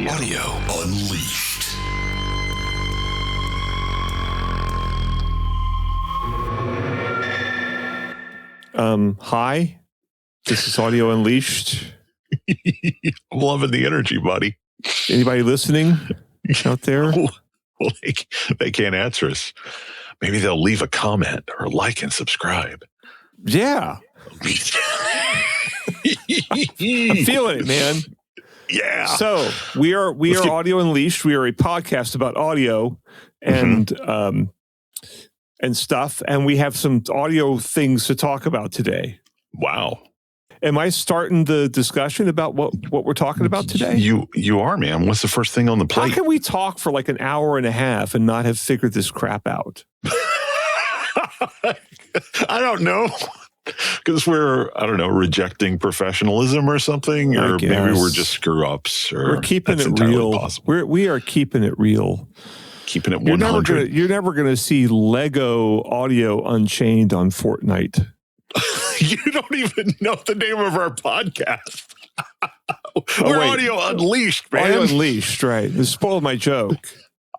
Audio Unleashed. Hi, this is Audio Unleashed. I'm loving the energy, buddy. Anybody listening out there? Well, they can't answer us. Maybe they'll leave a comment or like and subscribe. Yeah. I'm feeling it, man. Yeah. So we are Audio Unleashed. We are a podcast about audio and stuff, and we have some audio things to talk about today. Wow. Am I starting the discussion about what we're talking about today? You are, man. What's the first thing on the plate? How can we talk for like an hour and a half and not have figured this crap out? I don't know. Because we're, rejecting professionalism or something, or maybe we're just screw ups. Or we're keeping it real. We are keeping it real. Keeping it 100. You're never going to see Lego Audio Unchained on Fortnite. You don't even know the name of our podcast. We're Audio Unleashed, man. Audio Unleashed, right. This spoiled my joke.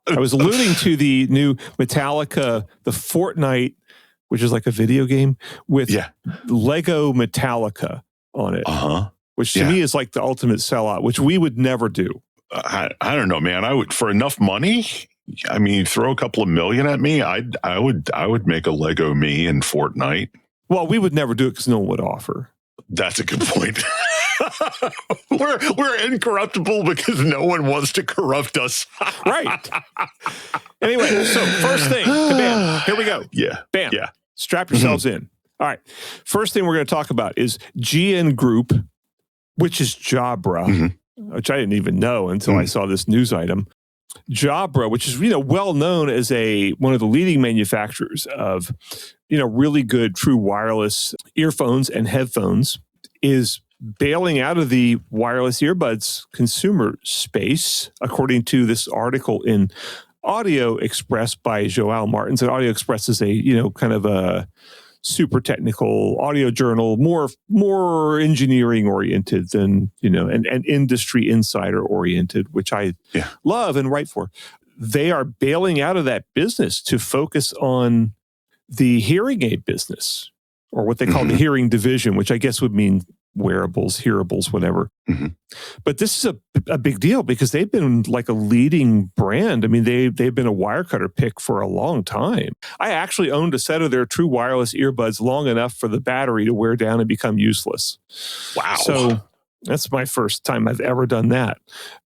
I was alluding to the new Metallica, the Fortnite, which is like a video game with Lego Metallica on it, which to me is like the ultimate sellout, which we would never do. I don't know, man. I would, for enough money. I mean, throw a couple of million at me. I would make a Lego me in Fortnite. Well, we would never do it because no one would offer. That's a good point. We're incorruptible because no one wants to corrupt us. Right. Anyway, so first thing, bam, here we go. Yeah. Bam. Yeah. Strap yourselves in. All right. First thing we're going to talk about is GN Group, which is Jabra, which I didn't even know until I saw this news item. Jabra, which is, well known as one of the leading manufacturers of, really good true wireless earphones and headphones, is bailing out of the wireless earbuds consumer space, according to this article in Audio Express by Joao Martins. And Audio Express is a, kind of a super technical audio journal, more engineering oriented than, and industry insider oriented, which I love and write for. They are bailing out of that business to focus on the hearing aid business, or what they call the hearing division, which I guess would mean wearables, hearables, whatever. But this is a big deal because they've been like a leading brand. I mean, they've been a Wirecutter pick for a long time. I actually owned a set of their true wireless earbuds long enough for the battery to wear down and become useless. Wow. So that's my first time I've ever done that.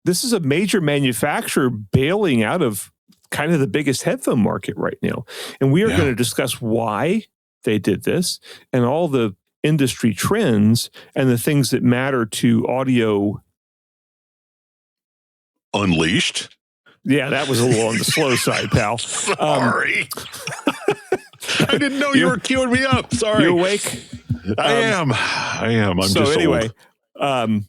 This is a major manufacturer bailing out of kind of the biggest headphone market right now. And we are going to discuss why they did this and all the industry trends and the things that matter to Audio Unleashed. Yeah, that was a little on the slow side, pal. Sorry. I didn't know you were queuing me up. Sorry. You awake? I am. I'm so just anyway, old.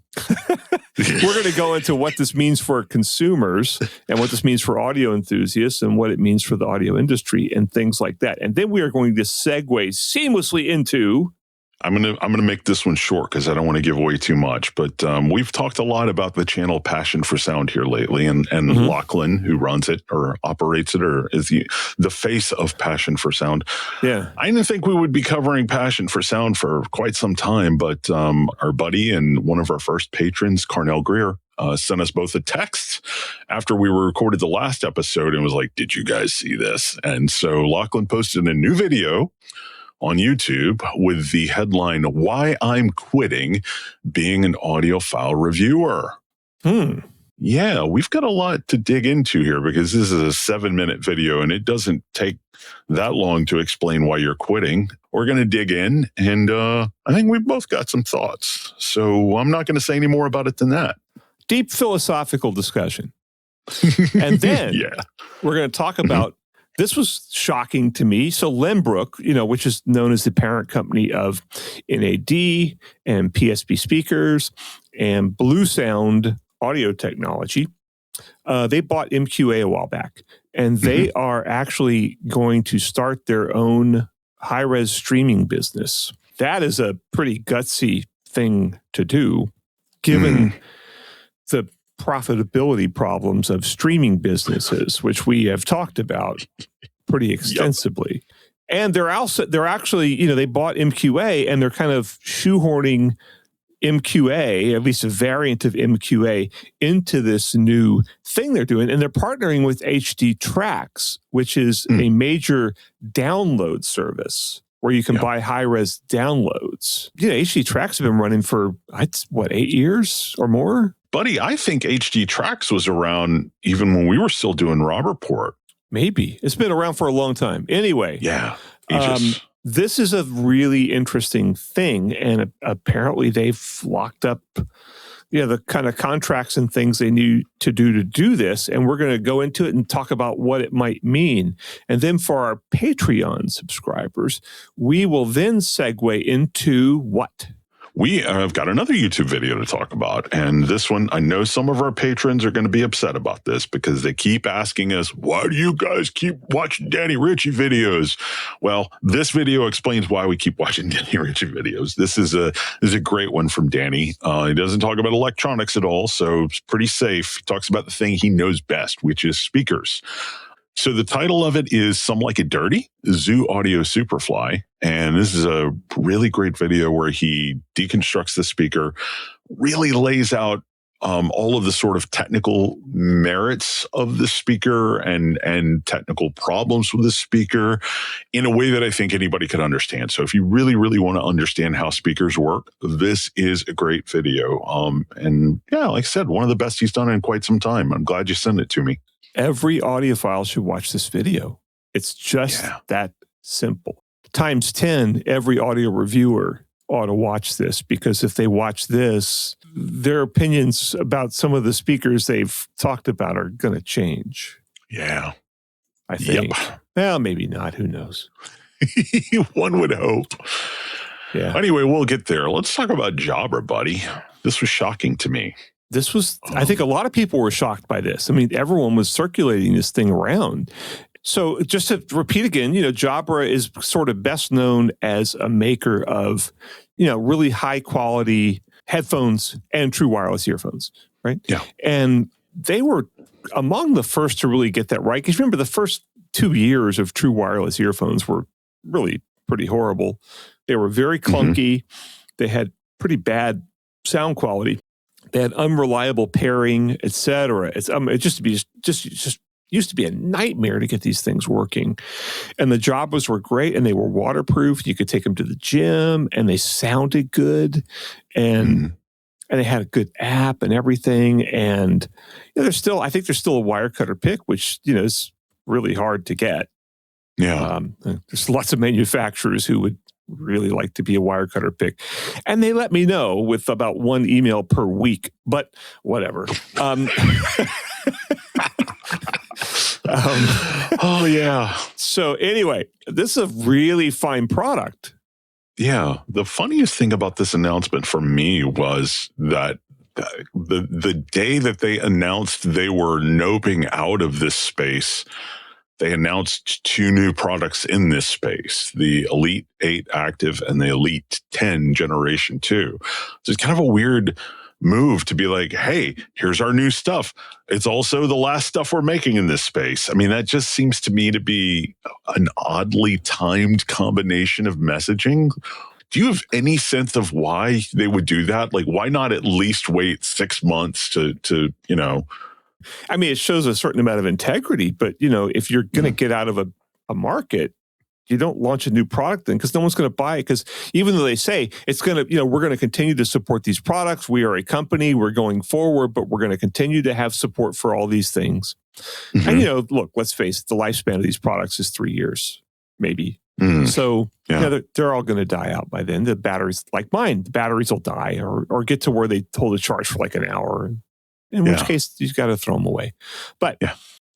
We're going to go into what this means for consumers and what this means for audio enthusiasts and what it means for the audio industry and things like that. And then we are going to segue seamlessly into... I'm gonna make this one short because I don't want to give away too much. But we've talked a lot about the channel Passion for Sound here lately, and Lachlan, who runs it or operates it or is the face of Passion for Sound. Yeah, I didn't think we would be covering Passion for Sound for quite some time, but our buddy and one of our first patrons, Carnell Greer, sent us both a text after we recorded the last episode and was like, "Did you guys see this?" And so Lachlan posted a new video on YouTube with the headline, "Why I'm Quitting Being an Audiophile Reviewer." Yeah, we've got a lot to dig into here because this is a 7-minute video and it doesn't take that long to explain why you're quitting. We're going to dig in and I think we've both got some thoughts. So I'm not going to say any more about it than that. Deep philosophical discussion. And then we're going to talk about this was shocking to me. So Lenbrook, which is known as the parent company of NAD and PSP speakers and Blue Sound audio technology, They bought MQA a while back, and they are actually going to start their own high-res streaming business. That is a pretty gutsy thing to do, given the profitability problems of streaming businesses, which we have talked about pretty extensively. And they're actually, they bought MQA, and they're kind of shoehorning MQA, at least a variant of MQA, into this new thing they're doing. And they're partnering with HDTracks, which is a major download service where you can buy high-res downloads. HDTracks have been running for, 8 years or more? Buddy, I think HDTracks was around even when we were still doing Rob Report. Maybe. It's been around for a long time. Anyway. Yeah. Ages. This is a really interesting thing, and apparently they've locked up the kind of contracts and things they need to do this, and we're going to go into it and talk about what it might mean. And then for our Patreon subscribers, we will then segue into what? We have got another YouTube video to talk about. And this one, I know some of our patrons are going to be upset about this because they keep asking us, why do you guys keep watching Danny Ritchie videos? Well, this video explains why we keep watching Danny Ritchie videos. This is a great one from Danny. He doesn't talk about electronics at all, so it's pretty safe. He talks about the thing he knows best, which is speakers. So the title of it is Some Like It Dirty, Zoo Audio Superfly. And this is a really great video where he deconstructs the speaker, really lays out all of the sort of technical merits of the speaker and technical problems with the speaker in a way that I think anybody could understand. So if you really, really want to understand how speakers work, this is a great video. And yeah, like I said, one of the best he's done in quite some time. I'm glad you sent it to me. Every audiophile should watch this video. It's just that simple. Times 10, every audio reviewer ought to watch this, because if they watch this, their opinions about some of the speakers they've talked about are going to change. Yeah. I think. Yep. Well, maybe not. Who knows? One would hope. Yeah. Anyway, we'll get there. Let's talk about Jabra, buddy. This was shocking to me. This was, I think a lot of people were shocked by this. I mean, everyone was circulating this thing around. So just to repeat again, Jabra is sort of best known as a maker of, really high quality headphones and true wireless earphones, right? Yeah. And they were among the first to really get that right. Because remember, the first 2 years of true wireless earphones were really pretty horrible. They were very clunky. They had pretty bad sound quality. They had unreliable pairing, etc. It just used to be a nightmare to get these things working. And the Jabras were great, and they were waterproof. You could take them to the gym, and they sounded good, and they had a good app and everything. And I think there's still a wire cutter pick, which is really hard to get. Yeah, there's lots of manufacturers who would really like to be a wire cutter pick, and they let me know with about one email per week, but whatever. Oh yeah. So anyway, this is a really fine product. Yeah. The funniest thing about this announcement for me was that the day that they announced they were noping out of this space, they announced 2 new products in this space, the Elite 8 Active and the Elite 10 Generation 2. So it's kind of a weird move to be like, hey, here's our new stuff. It's also the last stuff we're making in this space. I mean, that just seems to me to be an oddly timed combination of messaging. Do you have any sense of why they would do that? Like, why not at least wait 6 months to I mean, it shows a certain amount of integrity, but if you're going to get out of a market, you don't launch a new product then, because no one's going to buy it. Because even though they say it's going to, we're going to continue to support these products. We are a company. We're going forward, but we're going to continue to have support for all these things. And look, let's face it, the lifespan of these products is 3 years, maybe. So they're all going to die out by then. The batteries, like mine, the batteries will die or get to where they hold a charge for like an hour. In which case, you've got to throw them away. But,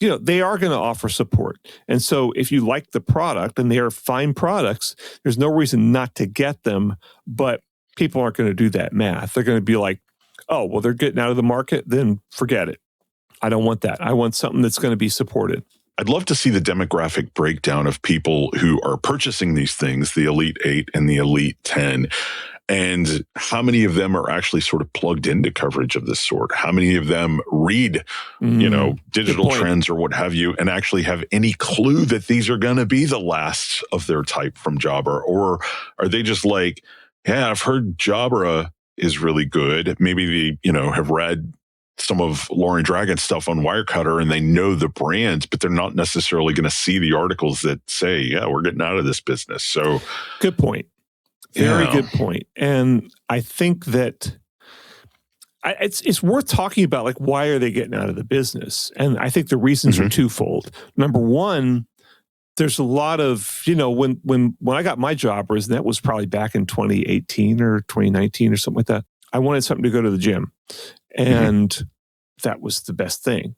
they are going to offer support. And so if you like the product and they are fine products, there's no reason not to get them. But people aren't going to do that math. They're going to be like, oh, well, they're getting out of the market, then forget it. I don't want that. I want something that's going to be supported. I'd love to see the demographic breakdown of people who are purchasing these things, the Elite 8 and the Elite 10, and how many of them are actually sort of plugged into coverage of this sort. How many of them read, digital trends or what have you, and actually have any clue that these are going to be the last of their type from Jabra? Or are they just like, yeah, I've heard Jabra is really good. Maybe they, have read some of Lauren Dragon's stuff on Wirecutter and they know the brands, but they're not necessarily going to see the articles that say, yeah, we're getting out of this business. So good point. Very good point. And I think that it's worth talking about, like, why are they getting out of the business? And I think the reasons are twofold. Number one, there's a lot of, when I got my Jabras, and that was probably back in 2018 or 2019 or something like that, I wanted something to go to the gym. And that was the best thing.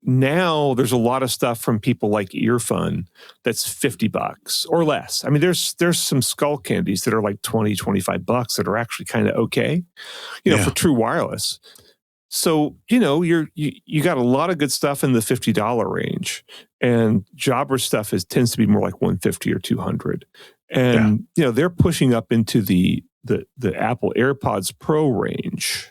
Now there's a lot of stuff from people like Earphone that's $50 or less. I mean, there's some skull candies that are like $20, $25 that are actually kind of okay, for true wireless. So, you got a lot of good stuff in the $50 range, and Jabra stuff tends to be more like $150 or $200. And, they're pushing up into the Apple AirPods Pro range.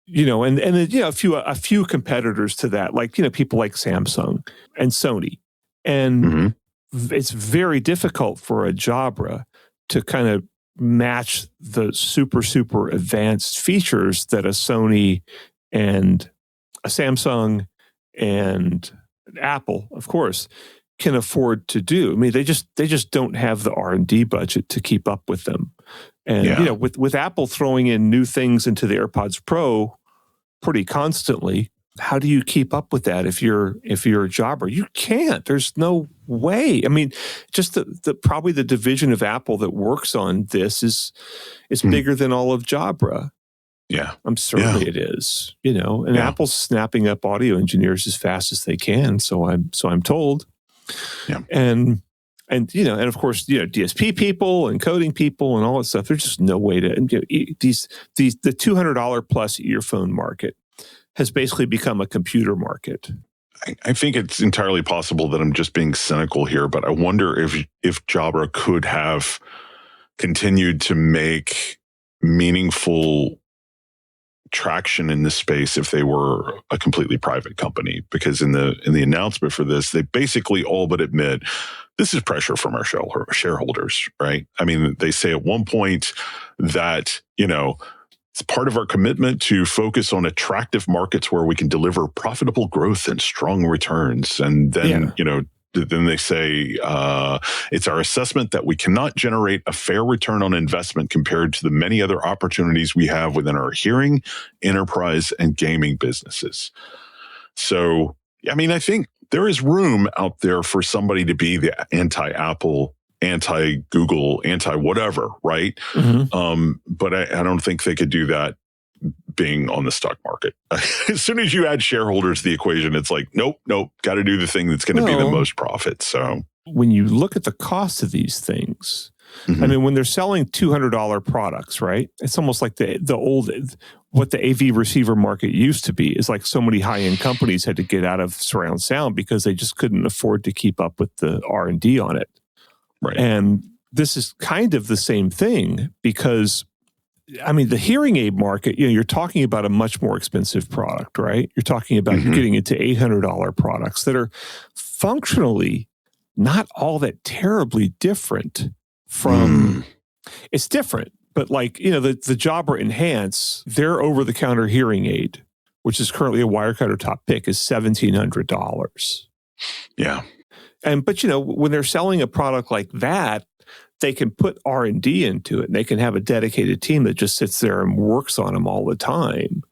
And a few competitors to that, like, people like Samsung and Sony. And it's very difficult for a Jabra to kind of match the super, super advanced features that a Sony and a Samsung and Apple, of course, can afford to do. I mean, they just don't have the R&D budget to keep up with them. And with Apple throwing in new things into the AirPods Pro pretty constantly, how do you keep up with that if you're a Jabra? You can't. There's no way. I mean, just probably the division of Apple that works on this is bigger than all of Jabra. Yeah. Certainly it is. And Apple's snapping up audio engineers as fast as they can. So I'm told. Yeah. And of course, DSP people and coding people and all that stuff. There's just no way to. The $200 plus earphone market has basically become a computer market. I think it's entirely possible that I'm just being cynical here, but I wonder if Jabra could have continued to make meaningful traction in this space if they were a completely private company. Because in the announcement for this, they basically all but admit this is pressure from our shareholders, right? I mean, they say at one point that, it's part of our commitment to focus on attractive markets where we can deliver profitable growth and strong returns. And then, then they say it's our assessment that we cannot generate a fair return on investment compared to the many other opportunities we have within our hearing, enterprise, and gaming businesses. So, I mean, I think there is room out there for somebody to be the anti-Apple, anti-Google, anti-whatever, right? But I don't think they could do that being on the stock market. As soon as you add shareholders to the equation, it's like, nope, got to do the thing that's going to be the most profit. So when you look at the cost of these things, I mean, when they're selling $200 products, right? It's almost like the old, what the AV receiver market used to be is like so many high-end companies had to get out of surround sound because they just couldn't afford to keep up with the R&D on it. Right. And this is kind of the same thing because, I mean, the hearing aid market, you're talking about a much more expensive product, right? You're talking about you're getting into $800 products that are functionally not all that terribly different from, it's different, but like, the Jabra Enhance, their over-the-counter hearing aid, which is currently a Wirecutter top pick, is $1,700. Yeah. But when they're selling a product like that, they can put R&D into it and they can have a dedicated team that just sits there and works on them all the time.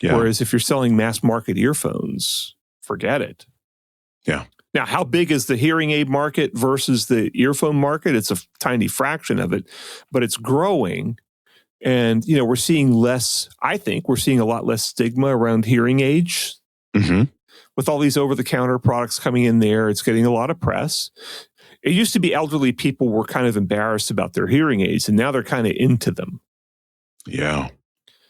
Yeah. Whereas if you're selling mass market earphones, forget it. Yeah. Now, how big is the hearing aid market versus the earphone market? It's a tiny fraction of it, but it's growing. And, we're seeing a lot less stigma around hearing aids. With all these over-the-counter products coming in there, it's getting a lot of press. It used to be elderly people were kind of embarrassed about their hearing aids, and now they're kind of into them. Yeah.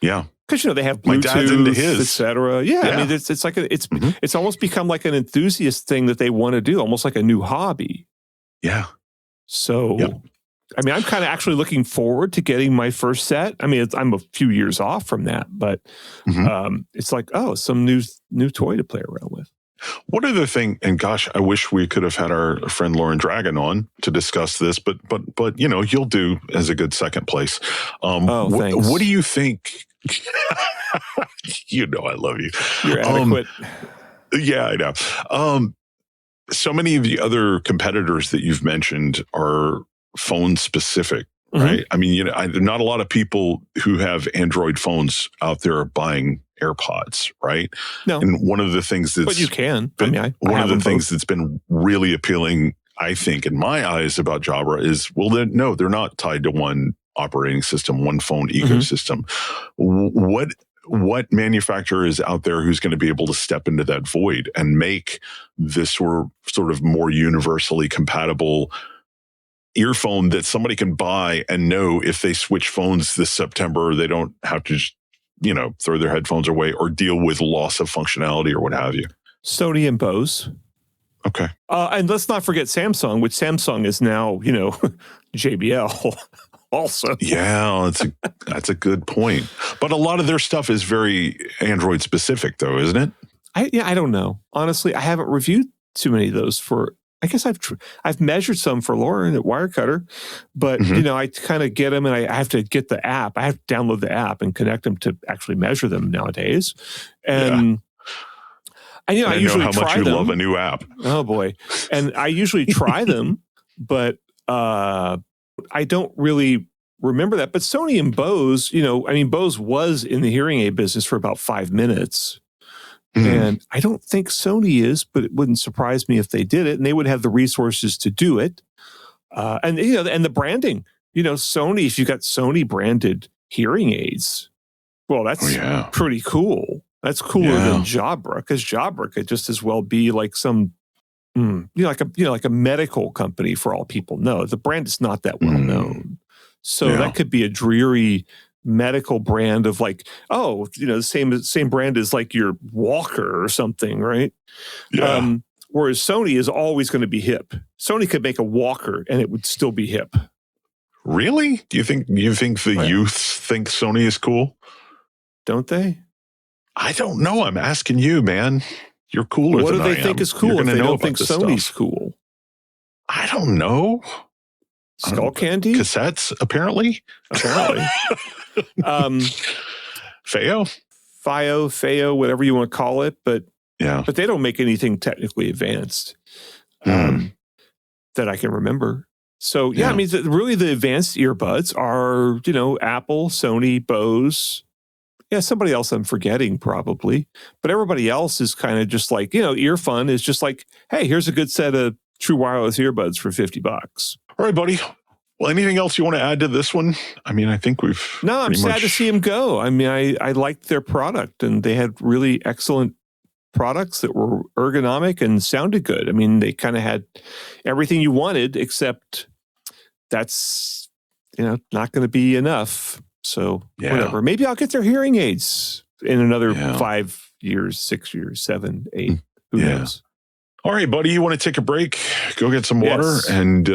Yeah. Because they have My dad's into Bluetooth, his. etc. Yeah, I mean, it's like it's almost become like an enthusiast thing that they want to do, almost like a new hobby. Yeah. So, Yep. I mean, I'm kind of actually looking forward to getting my first set. I mean, I'm a few years off from that, but it's like, oh, some new toy to play around with. What other thing? And gosh, I wish we could have had our friend Lauren Dragon on to discuss this, but you'll do as a good second place. Thanks. What do you think? I love you. You're adequate. Yeah, I know. So many of the other competitors that you've mentioned are phone specific, right? I mean, not a lot of people who have Android phones out there are buying AirPods, right? No. And one of the things but you can. one of the things that's been really appealing, I think, in my eyes about Jabra is, they're not tied to one operating system, one phone ecosystem. What manufacturer is out there who's going to be able to step into that void and make this sort of more universally compatible earphone that somebody can buy and know if they switch phones this September, they don't have to just, throw their headphones away or deal with loss of functionality or what have you? Sony and Bose. Okay. And let's not forget Samsung, which Samsung is now, JBL also. Yeah, that's a good point. But a lot of their stuff is very Android specific though, isn't it? I don't know. Honestly, I haven't reviewed too many of those I guess I've measured some for Lauren at Wirecutter, but I kind of get them and I have to get the app. I have to download the app and connect them to actually measure them nowadays. And I usually know how much you love a new app. Oh boy. And I usually try them, but I don't really remember that. But Sony and Bose, Bose was in the hearing aid business for about 5 minutes. And I don't think Sony is, but it wouldn't surprise me if they did it, and they would have the resources to do it. And the branding, Sony, if you got Sony branded hearing aids, well, that's pretty cool. That's cooler than Jabra, because Jabra could just as well be like some, like a medical company for all people know. The brand is not that well known, so that could be a dreary medical brand of like, the same brand as like your Walker or something, right? Yeah. Whereas Sony is always going to be hip. Sony could make a Walker and it would still be hip. Really? Do you think the youth think Sony is cool? Don't they? I don't know. I'm asking you, man. You're cooler what than I am. What do they think is cool if they don't think Sony's stuff. Cool? I don't know. Skull candy? Cassettes, apparently. Feo, whatever you want to call it, but they don't make anything technically advanced that I can remember. So I mean, really, the advanced earbuds are Apple, Sony, Bose. Yeah, somebody else I'm forgetting probably, but everybody else is kind of just like Earfun is just like, hey, here's a good set of true wireless earbuds for $50. All right, buddy. Well, anything else you want to add to this one? I mean, I think we've... No, I'm sad to see them go. I mean, I liked their product, and they had really excellent products that were ergonomic and sounded good. I mean, they kind of had everything you wanted, except that's, not going to be enough. So whatever. Maybe I'll get their hearing aids in another 5 years, 6 years, 7, 8. Who knows? All right, buddy, you want to take a break, go get some water, and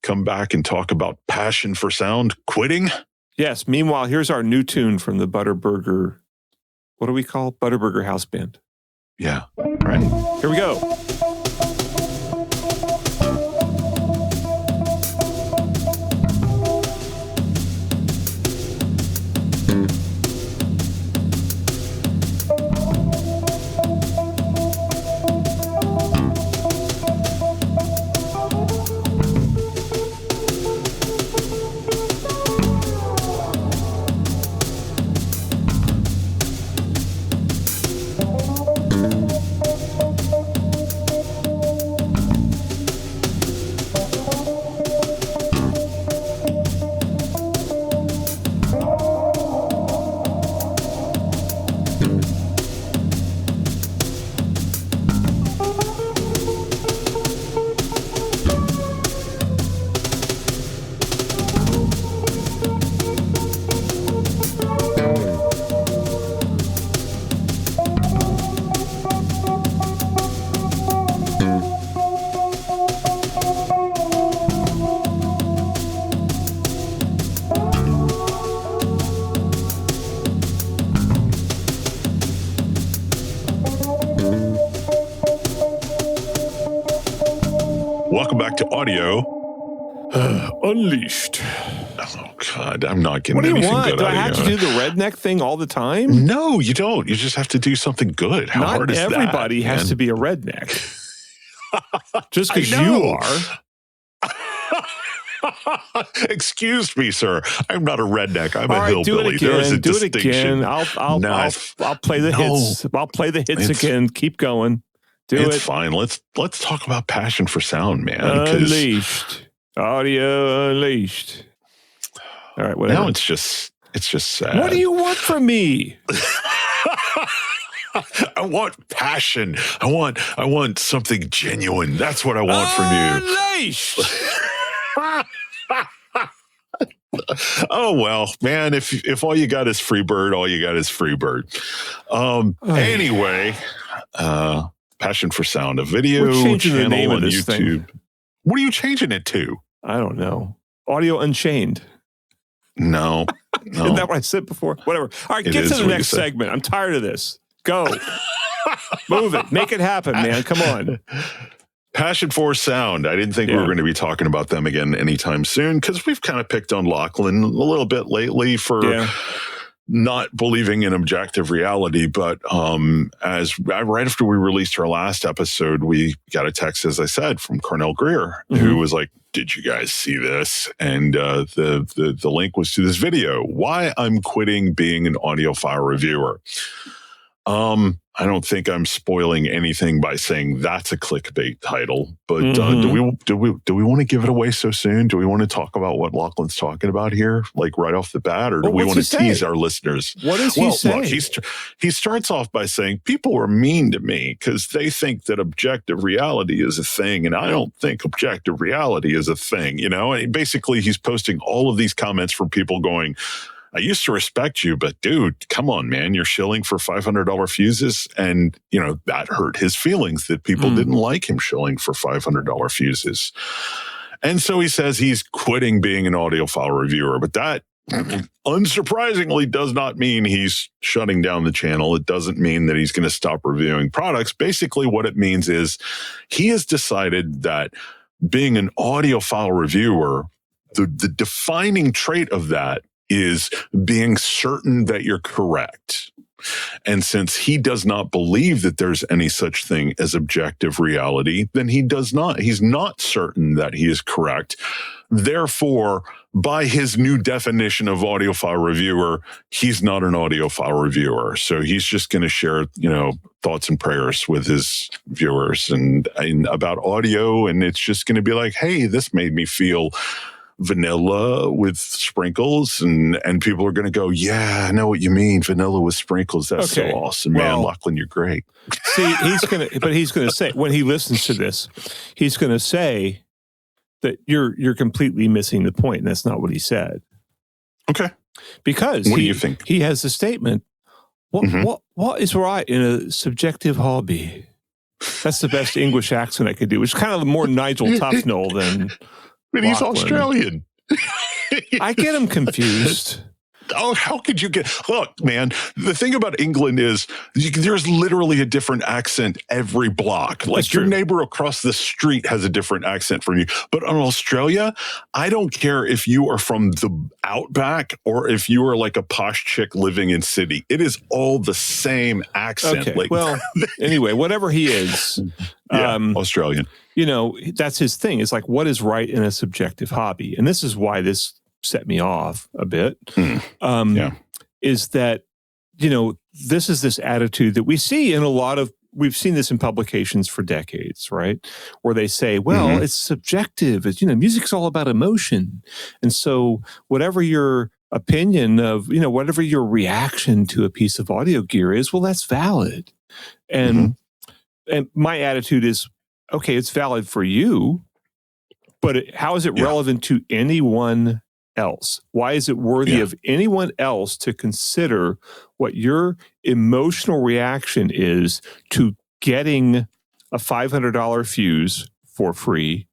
come back and talk about passion for sound, quitting? Yes. Meanwhile, here's our new tune from the Butterburger. What do we call it? Butterburger House Band. Yeah. All right. Here we go. Welcome back to Audio Unleashed. Oh, God, I'm not getting What do you anything want? good Do I out of have to you. do the redneck thing all the time? No, you don't. You just have to do something good. How hard is that? Not everybody has man? to be a redneck. Just because I you know. are. Excuse me, sir. I'm not a redneck. I'm All a right, hillbilly. do it There's a again. Do it distinction. again. I'll play the hits. I'll play the hits It's- again. Keep going. It's fine. Let's talk about passion for sound, man. Unleashed. Audio unleashed. All right, whatever. Now it's just sad. What do you want from me? I want passion. I want something genuine. That's what I want from you. Unleashed. Oh well, man, if all you got is Freebird, all you got is Freebird. Anyway, Passion for Sound, a video channel the name on of this YouTube. Thing. What are you changing it to? I don't know. Audio Unchained. No. Isn't that what I said before? Whatever. All right, get to the next segment. I'm tired of this. Go. Move it. Make it happen, man. Come on. Passion for Sound. I didn't think we were going to be talking about them again anytime soon because we've kind of picked on Lachlan a little bit lately for not believing in objective reality. But right after we released our last episode, we got a text, as I said, from Cornell Greer, who was like, "Did you guys see this?" And the link was to this video, "Why I'm Quitting Being an Audiophile Reviewer." I don't think I'm spoiling anything by saying that's a clickbait title, but do we want to give it away so soon? Do we want to talk about what Lachlan's talking about here, like right off the bat, or do we want to tease our listeners? What does he say? Look, he starts off by saying people are mean to me because they think that objective reality is a thing, and I don't think objective reality is a thing. You know, and basically he's posting all of these comments from people going, "I used to respect you, but dude, come on, man, you're shilling for $500 fuses." And, you know, that hurt his feelings that people didn't like him shilling for $500 fuses. And so he says he's quitting being an audiophile reviewer, but that unsurprisingly does not mean he's shutting down the channel. It doesn't mean that he's going to stop reviewing products. Basically, what it means is he has decided that being an audiophile reviewer, the defining trait of that is being certain that you're correct. And since he does not believe that there's any such thing as objective reality, then he's not certain that he is correct. Therefore, by his new definition of audiophile reviewer, he's not an audiophile reviewer. So he's just going to share, you know, thoughts and prayers with his viewers and about audio. And it's just going to be like, hey, this made me feel vanilla with sprinkles, and people are going to go, yeah, I know what you mean, vanilla with sprinkles. That's so awesome, man. Lachlan, you're great. See, he's going to say, when he listens to this, he's going to say that you're completely missing the point, and that's not what he said. Okay, because what do you think? He has the statement. What is right in a subjective hobby? That's the best English accent I could do, which is kind of more Nigel Tufnell than. But he's Australian. I get him confused. Oh, how could you look, man, the thing about England is there's literally a different accent every block. Like your neighbor across the street has a different accent from you. But in Australia, I don't care if you are from the outback or if you are like a posh chick living in city. It is all the same accent. Okay. Like, well, anyway, whatever he is. Australian. You know, that's his thing. It's like, what is right in a subjective hobby? And this is why this set me off a bit, is that, you know, this is this attitude that we see in we've seen this in publications for decades, right? Where they say, well, it's subjective. It's, you know, music's all about emotion. And so whatever your opinion of, you know, whatever your reaction to a piece of audio gear is, well, that's valid. And my attitude is, okay, it's valid for you, but how is it relevant to anyone else? Why is it worthy of anyone else to consider what your emotional reaction is to getting a $500 fuse for free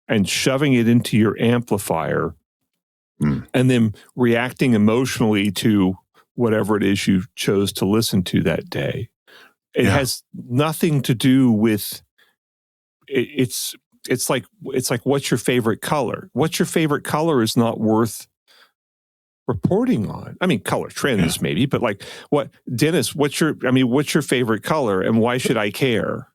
and shoving it into your amplifier and then reacting emotionally to whatever it is you chose to listen to that day? It has nothing to do with it's it's like what's your favorite color? What's your favorite color is not worth reporting on. I mean, color trends maybe, but like what, Dennis, what's your favorite color and why should I care?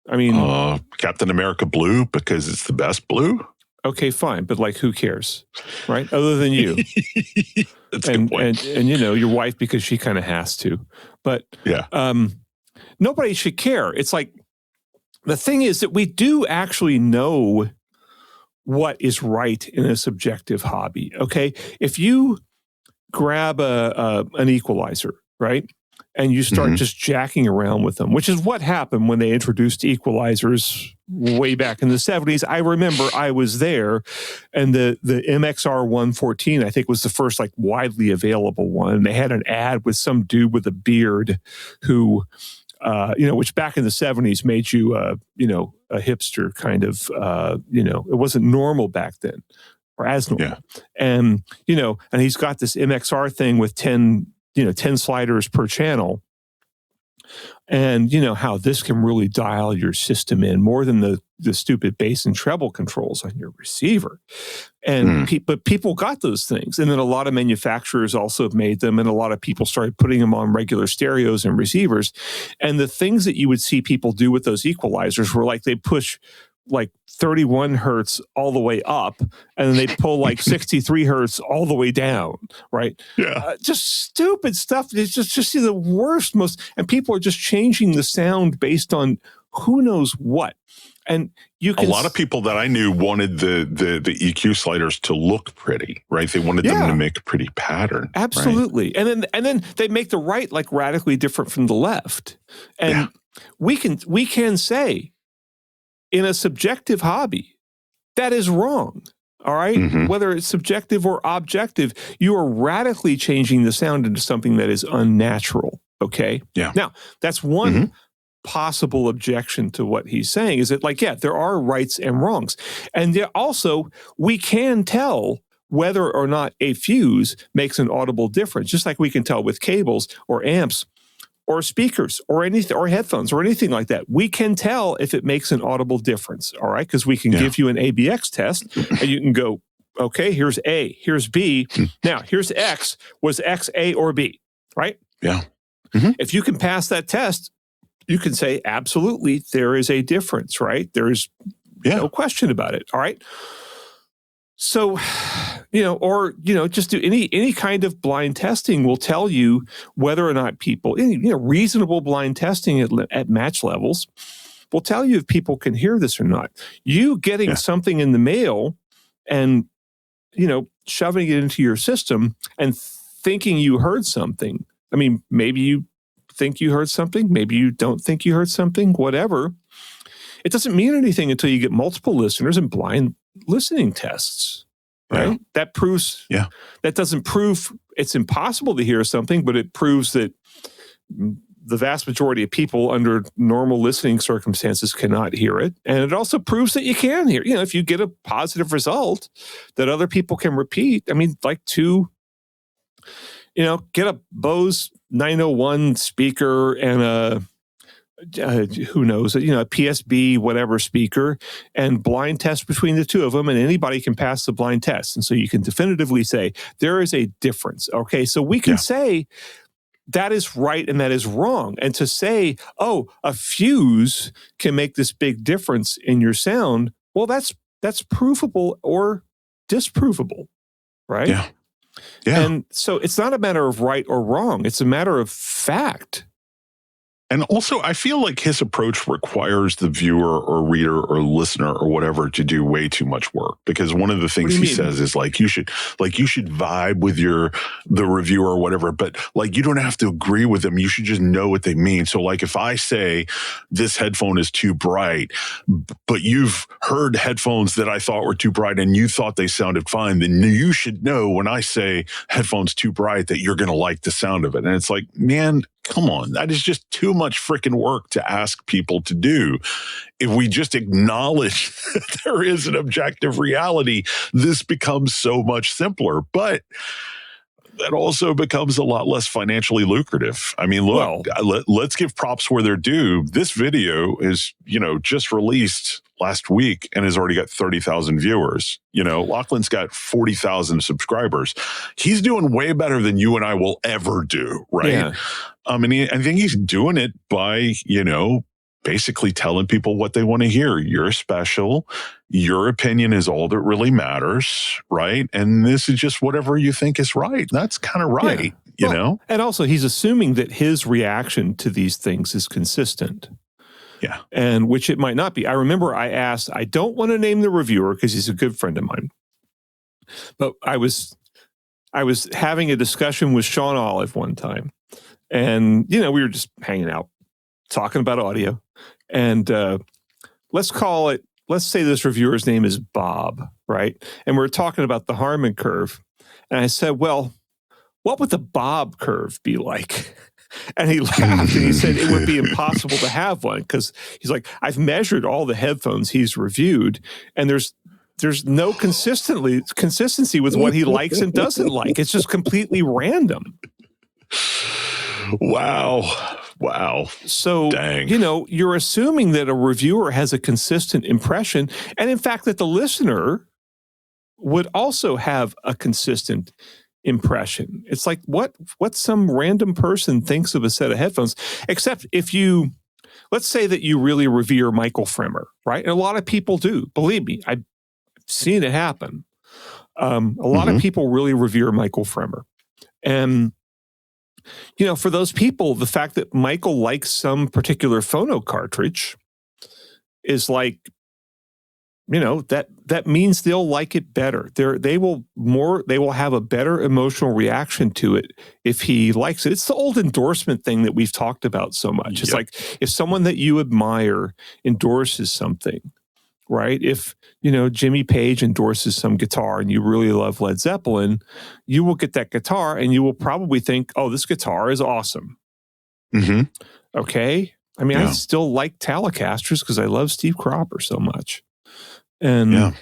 I mean, Captain America blue because it's the best blue. Okay, fine. But like, who cares? Right. Other than you. That's a good point. And, your wife, because she kind of has to, but nobody should care. It's like, the thing is that we do actually know what is right in a subjective hobby. Okay. If you grab an equalizer, right, and you start just jacking around with them, which is what happened when they introduced equalizers way back in the 70s. I remember I was there, and the MXR 114, I think, was the first like widely available one. They had an ad with some dude with a beard who, which back in the 70s made you, a hipster kind of, it wasn't normal back then, or as normal. Yeah. And, and he's got this MXR thing with 10 sliders per channel. And how this can really dial your system in more than the stupid bass and treble controls on your receiver. And but people got those things. And then a lot of manufacturers also have made them, and a lot of people started putting them on regular stereos and receivers. And the things that you would see people do with those equalizers were like they push like 31 hertz all the way up, and then they pull like 63 hertz all the way down, right? Yeah. Just stupid stuff. It's just the worst, and people are just changing the sound based on who knows what. And you can, a lot of people that I knew wanted the EQ sliders to look pretty, right? They wanted them to make a pretty pattern. Absolutely. Right? And then they make the right like radically different from the left. And we can say, in a subjective hobby, that is wrong. All right? Whether it's subjective or objective, you are radically changing the sound into something that is unnatural. Okay? Yeah. Now, that's one possible objection to what he's saying, is that like, there are rights and wrongs. And also, we can tell whether or not a fuse makes an audible difference, just like we can tell with cables or amps or speakers or anything, or headphones or anything like that. We can tell if it makes an audible difference, all right? Because we can give you an ABX test, and you can go, okay, here's A, here's B. Now, here's X. Was X A or B, right? Yeah. If you can pass that test, you can say, absolutely, there is a difference, right? There's no question about it, all right? So, just do any kind of blind testing will tell you whether or not people, reasonable blind testing at match levels will tell you if people can hear this or not. You getting something in the mail and, shoving it into your system and thinking you heard something. I mean, maybe you think you heard something, maybe you don't think you heard something, whatever. It doesn't mean anything until you get multiple listeners and blind listening tests, right? That proves, that doesn't prove it's impossible to hear something, but it proves that the vast majority of people under normal listening circumstances cannot hear it. And it also proves that you can hear, if you get a positive result that other people can repeat. I mean, like get a Bose 901 speaker and a PSB, whatever speaker, and blind test between the two of them, and anybody can pass the blind test. And so you can definitively say there is a difference. Okay, so we can say that is right and that is wrong. And to say, a fuse can make this big difference in your sound, well, that's provable or disprovable, right? Yeah. And so it's not a matter of right or wrong. It's a matter of fact. And also, I feel like his approach requires the viewer or reader or listener or whatever to do way too much work. Because one of the things he says is like you should vibe with the reviewer or whatever, but like you don't have to agree with them. You should just know what they mean. So like if I say this headphone is too bright, but you've heard headphones that I thought were too bright and you thought they sounded fine, then you should know when I say headphones too bright that you're going to like the sound of it. And it's like, man, come on, that is just too much freaking work to ask people to do. If we just acknowledge that there is an objective reality, this becomes so much simpler. But that also becomes a lot less financially lucrative. I mean, look, let's give props where they're due. This video is, just released last week and has already got 30,000 viewers. Lachlan's got 40,000 subscribers. He's doing way better than you and I will ever do, right? Yeah. I think he's doing it by, basically telling people what they want to hear. You're special. Your opinion is all that really matters, right? And this is just whatever you think is right. That's kind of right, you know? And also, he's assuming that his reaction to these things is consistent. Yeah. And which it might not be. I remember I asked, I don't want to name the reviewer because he's a good friend of mine, but I was having a discussion with Sean Olive one time, and, we were just hanging out, talking about audio. And let's say this reviewer's name is Bob, right? And we're talking about the Harman curve. And I said, well, what would the Bob curve be like? And he laughed and he said it would be impossible to have one because he's like, I've measured all the headphones he's reviewed, and there's no consistency with what he likes and doesn't like. It's just completely random. Wow. So, dang. You're assuming that a reviewer has a consistent impression, and in fact that the listener would also have a consistent impression. It's like what some random person thinks of a set of headphones, except if let's say that you really revere Michael Fremer, right? And a lot of people do. Believe me, I've seen it happen. A lot of people really revere Michael Fremer. And, for those people, the fact that Michael likes some particular phono cartridge is like, that means they'll like it better. They will have a better emotional reaction to it if he likes it. It's the old endorsement thing that we've talked about so much. It's like if someone that you admire endorses something, right? If, Jimmy Page endorses some guitar and you really love Led Zeppelin, you will get that guitar and you will probably think, oh, this guitar is awesome. Okay. I mean, I still like Telecasters because I love Steve Cropper so much. And,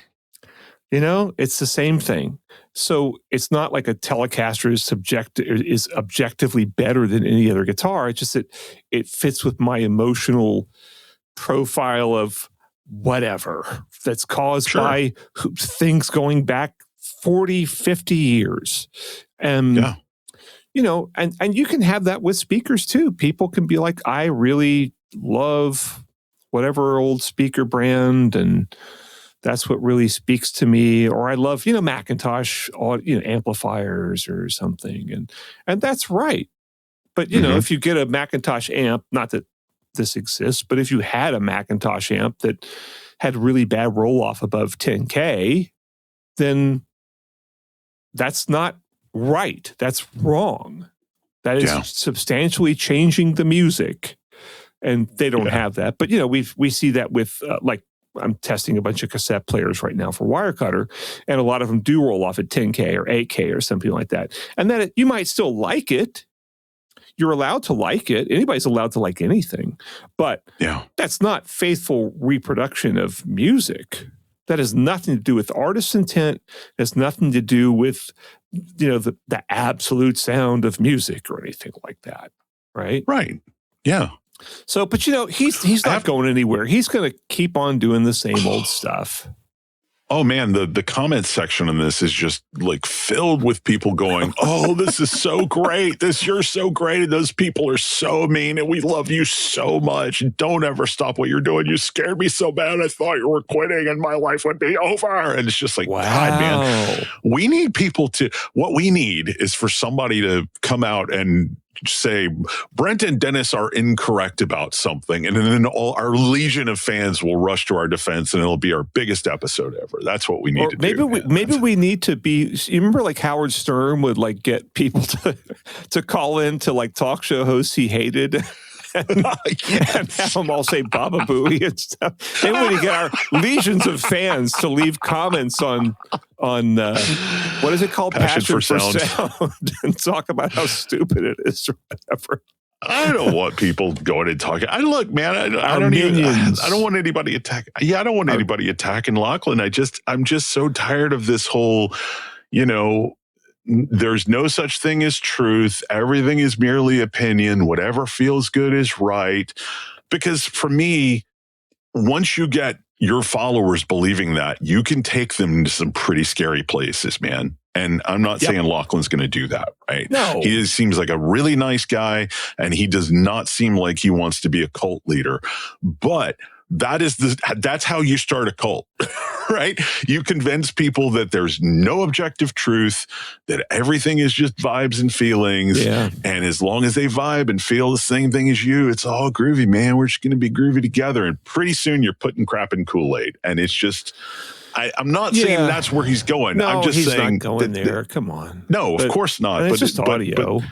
it's the same thing. So it's not like a Telecaster is objectively better than any other guitar. It's just that it fits with my emotional profile of whatever that's caused by things going back 40, 50 years. And, and you can have that with speakers too. People can be like, I really love whatever old speaker brand, and that's what really speaks to me. Or I love, Macintosh, amplifiers or something. And that's right. But, if you get a Macintosh amp, not that this exists, but if you had a Macintosh amp that had really bad roll-off above 10K, then that's not right. That's wrong. That is substantially changing the music. And they don't have that. But, we see that with, I'm testing a bunch of cassette players right now for Wirecutter, and a lot of them do roll off at 10K or 8K or something like that. And then you might still like it. You're allowed to like it. Anybody's allowed to like anything. But that's not faithful reproduction of music. That has nothing to do with artist's intent. It has nothing to do with, the absolute sound of music or anything like that. Right? Right. Yeah. So, but he's not going anywhere. He's going to keep on doing the same old stuff. Oh man, the comment section on this is just like filled with people going, "Oh, this is so great! You're so great! And those people are so mean, and we love you so much. Don't ever stop what you're doing. You scared me so bad. I thought you were quitting, and my life would be over." And it's just like, wow. God, man, we need people to. What we need is for somebody to come out and say Brent and Dennis are incorrect about something, and then all our legion of fans will rush to our defense, and it'll be our biggest episode ever. That's what we need to do. Maybe we need to be. You remember, like Howard Stern would like get people to call in to like talk show hosts he hated. And have them all say Baba Booey and stuff. Then we need to get our legions of fans to leave comments on what is it called? Passion for sound. And talk about how stupid it is or whatever. I don't want people going and talking. Look, man, I don't want anybody attacking. Yeah, I don't want anybody attacking Lachlan. I'm just so tired of this whole, there's no such thing as truth. Everything is merely opinion. Whatever feels good is right. Because for me, once you get your followers believing that, you can take them to some pretty scary places, man. And I'm not saying Lachlan's going to do that, right? No. Seems like a really nice guy, and he does not seem like he wants to be a cult leader. But that's how you start a cult, right? You convince people that there's no objective truth, that everything is just vibes and feelings. Yeah. And as long as they vibe and feel the same thing as you, it's all groovy, man. We're just going to be groovy together. And pretty soon you're putting crap in Kool-Aid. And it's just, I'm not saying that's where he's going. No, I'm just he's saying not going there. Come on. No, of course not. But it's just audio.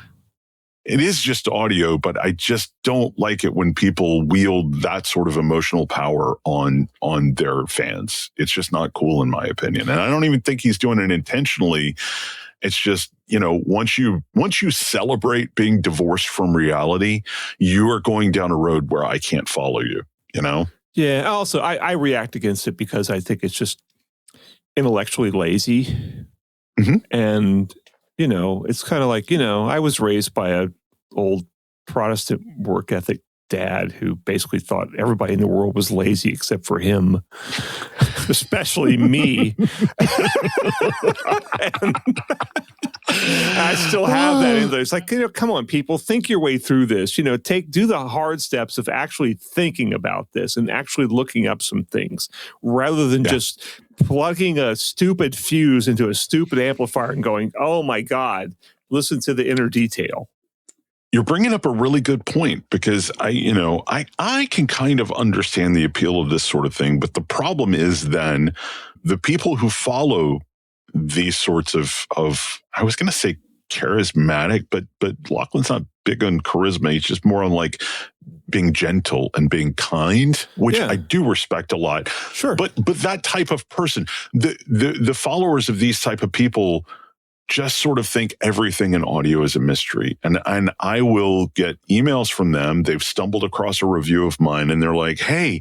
It is just audio, but I just don't like it when people wield that sort of emotional power on their fans. It's just not cool, in my opinion. And I don't even think he's doing it intentionally. It's just, once you celebrate being divorced from reality, you are going down a road where I can't follow you, Yeah. Also, I react against it because I think it's just intellectually lazy. Mm-hmm. And it's kind of like, I was raised by an old Protestant work ethic dad who basically thought everybody in the world was lazy except for him, especially me. And I still have that in there. It's like, come on, people, think your way through this. Do the hard steps of actually thinking about this and actually looking up some things rather than just plugging a stupid fuse into a stupid amplifier and going, oh my God, listen to the inner detail. You're bringing up a really good point because I can kind of understand the appeal of this sort of thing, but the problem is then the people who follow these sorts of I was going to say charismatic, but Lachlan's not big on charisma. He's just more on like being gentle and being kind, which I do respect a lot. Sure. But that type of person, the followers of these type of people just sort of think everything in audio is a mystery. And I will get emails from them. They've stumbled across a review of mine and they're like, hey,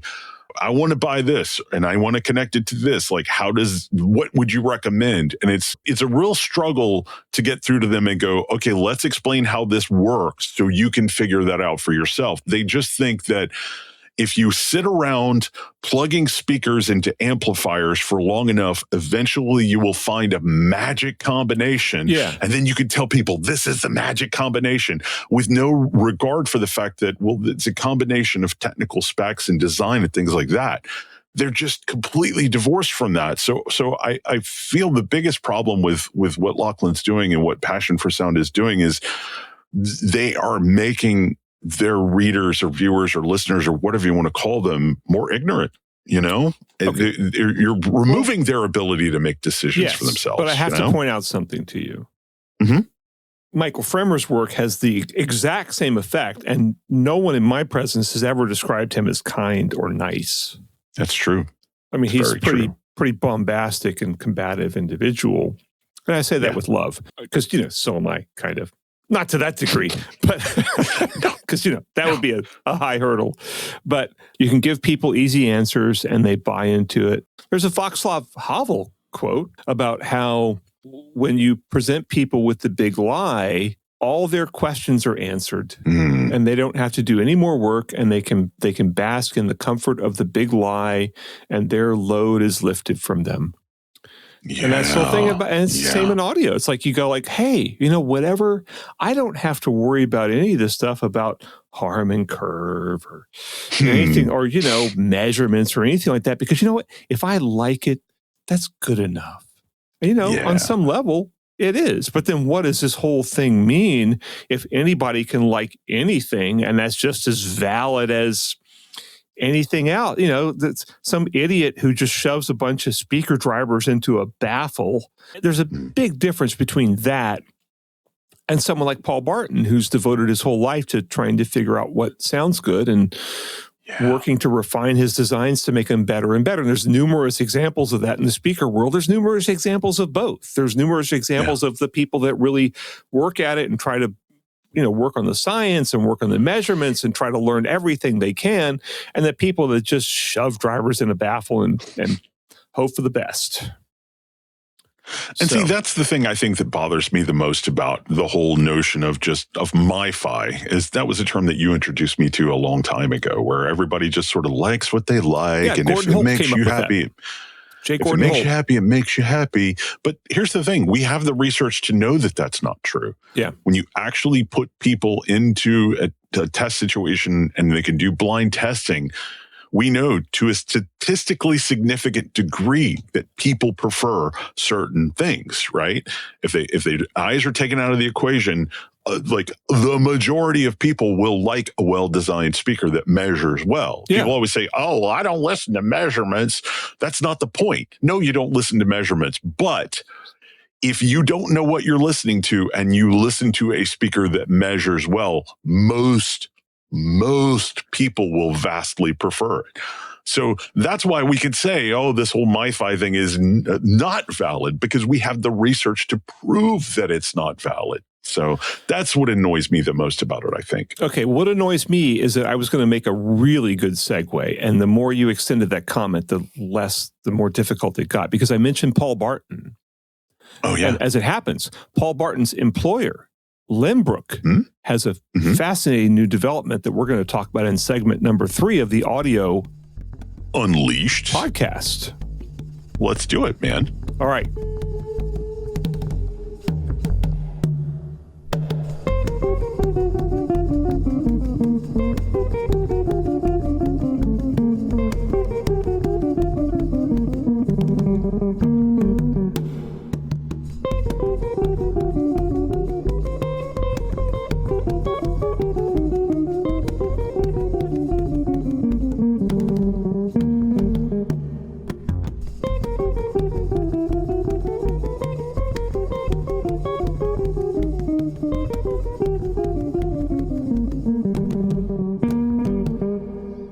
I want to buy this and I want to connect it to this. Like, what would you recommend? And it's a real struggle to get through to them and go, okay, let's explain how this works so you can figure that out for yourself. They just think that if you sit around plugging speakers into amplifiers for long enough, eventually you will find a magic combination. Yeah. And then you can tell people this is the magic combination with no regard for the fact that, well, it's a combination of technical specs and design and things like that. They're just completely divorced from that. So I feel the biggest problem with what Lachlan's doing and what Passion for Sound is doing is they are making their readers or viewers or listeners or whatever you want to call them more ignorant. Okay. You're removing their ability to make decisions for themselves. But I have to point out something to you. Mm-hmm. Michael Fremer's work has the exact same effect, and no one in my presence has ever described him as kind or nice. That's true. I mean, he's pretty bombastic and combative individual. And I say that with love because, so am I, kind of. Not to that degree, but because, that would be a high hurdle. But you can give people easy answers and they buy into it. There's a Václav Havel quote about how when you present people with the big lie, all their questions are answered and they don't have to do any more work and they can bask in the comfort of the big lie and their load is lifted from them. Yeah, and that's the thing about, and it's the same in audio. It's like you go like, hey, whatever. I don't have to worry about any of this stuff about Harman curve or anything, or measurements or anything like that. Because you know what? If I like it, that's good enough. And, on some level, it is. But then, what does this whole thing mean if anybody can like anything, and that's just as valid as anything else? That's some idiot who just shoves a bunch of speaker drivers into a baffle. There's a big difference between that and someone like Paul Barton, who's devoted his whole life to trying to figure out what sounds good and working to refine his designs to make them better and better. And there's numerous examples of that in the speaker world. There's numerous examples of both. There's numerous examples of the people that really work at it and try to work on the science and work on the measurements and try to learn everything they can, and the people that just shove drivers in a baffle and hope for the best. And see, that's the thing I think that bothers me the most about the whole notion of mi-fi is that was a term that you introduced me to a long time ago, where everybody just sort of likes what they like. Yeah, and Gordon if it Holt makes came you up with happy, that. Jake if Gordon it makes Holt. you happy, it makes you happy. But here's the thing. We have the research to know that that's not true. Yeah. When you actually put people into a test situation and they can do blind testing, we know to a statistically significant degree that people prefer certain things, right? If they eyes are taken out of the equation, like the majority of people will like a well-designed speaker that measures well. Yeah. People always say, "Oh, I don't listen to measurements." That's not the point. No, you don't listen to measurements, but if you don't know what you're listening to and you listen to a speaker that measures well, most people will vastly prefer it. So that's why we could say, oh, this whole mi-fi thing is not valid, because we have the research to prove that it's not valid. So that's what annoys me the most about it, I think. Okay, what annoys me is that I was going to make a really good segue, and the more you extended that comment, the more difficult it got, because I mentioned Paul Barton. Oh, yeah. And as it happens, Paul Barton's employer, Lenbrook, has a fascinating new development that we're going to talk about in segment number 3 of the Audio Unleashed podcast. Let's do it, man. All right.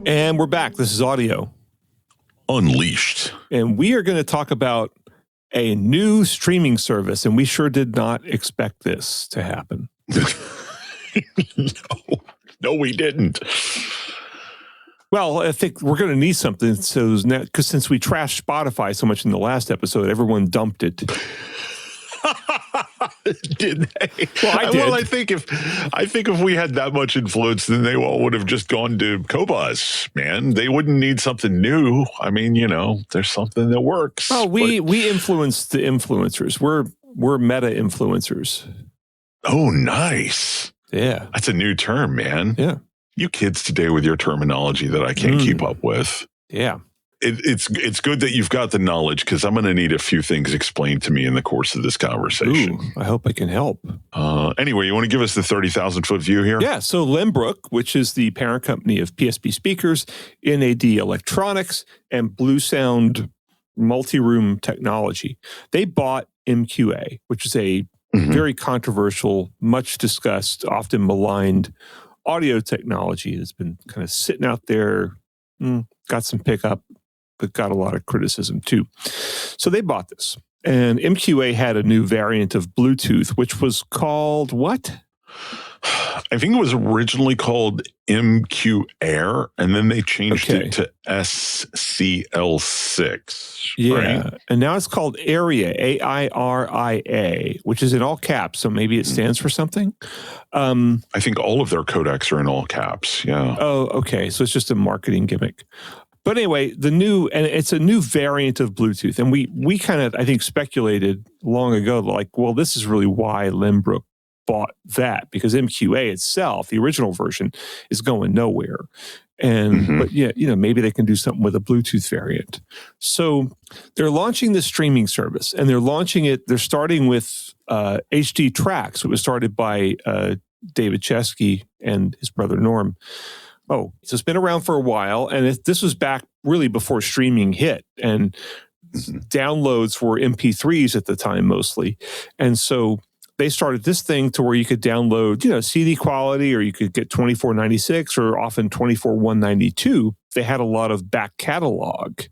And we're back. This is Audio Unleashed. And we are going to talk about a new streaming service, and we sure did not expect this to happen. No, we didn't. Well, I think we're going to need something. So, because since we trashed Spotify so much in the last episode, everyone dumped it. Did they? Well, I did. Well, I think if we had that much influence, then they all would have just gone to Cobus, man. They wouldn't need something new. I mean, there's something that works. Oh, we influence the influencers. We're meta influencers. Oh, nice. Yeah. That's a new term, man. Yeah. You kids today with your terminology that I can't keep up with. Yeah. It's good that you've got the knowledge, because I'm going to need a few things explained to me in the course of this conversation. Ooh, I hope I can help. Anyway, you want to give us the 30,000-foot view here? Yeah. So Lenbrook, which is the parent company of PSP Speakers, NAD Electronics, and Blue Sound Multi-Room Technology, they bought MQA, which is a very controversial, much discussed, often maligned audio technology that's been kind of sitting out there, got some pickup, but got a lot of criticism too. So they bought this. And MQA had a new variant of Bluetooth, which was called what? I think it was originally called MQ Air, and then they changed it to SCL6. Yeah. Right? And now it's called ARIA, AIRIA, which is in all caps. So maybe it stands for something. I think all of their codecs are in all caps. Yeah. Oh, okay. So it's just a marketing gimmick. But anyway, it's a new variant of Bluetooth. And we kind of, I think, speculated long ago, like, well, this is really why Lenbrook bought that, because MQA itself, the original version, is going nowhere. And but yeah, maybe they can do something with a Bluetooth variant. So they're launching this streaming service, and they're starting with HDTracks. It was started by David Chesky and his brother Norm. Oh, so it's been around for a while, and this was back really before streaming hit, and downloads were MP3s at the time mostly. And so they started this thing to where you could download, CD quality, or you could get 24.96 or often 24.192. They had a lot of back catalog,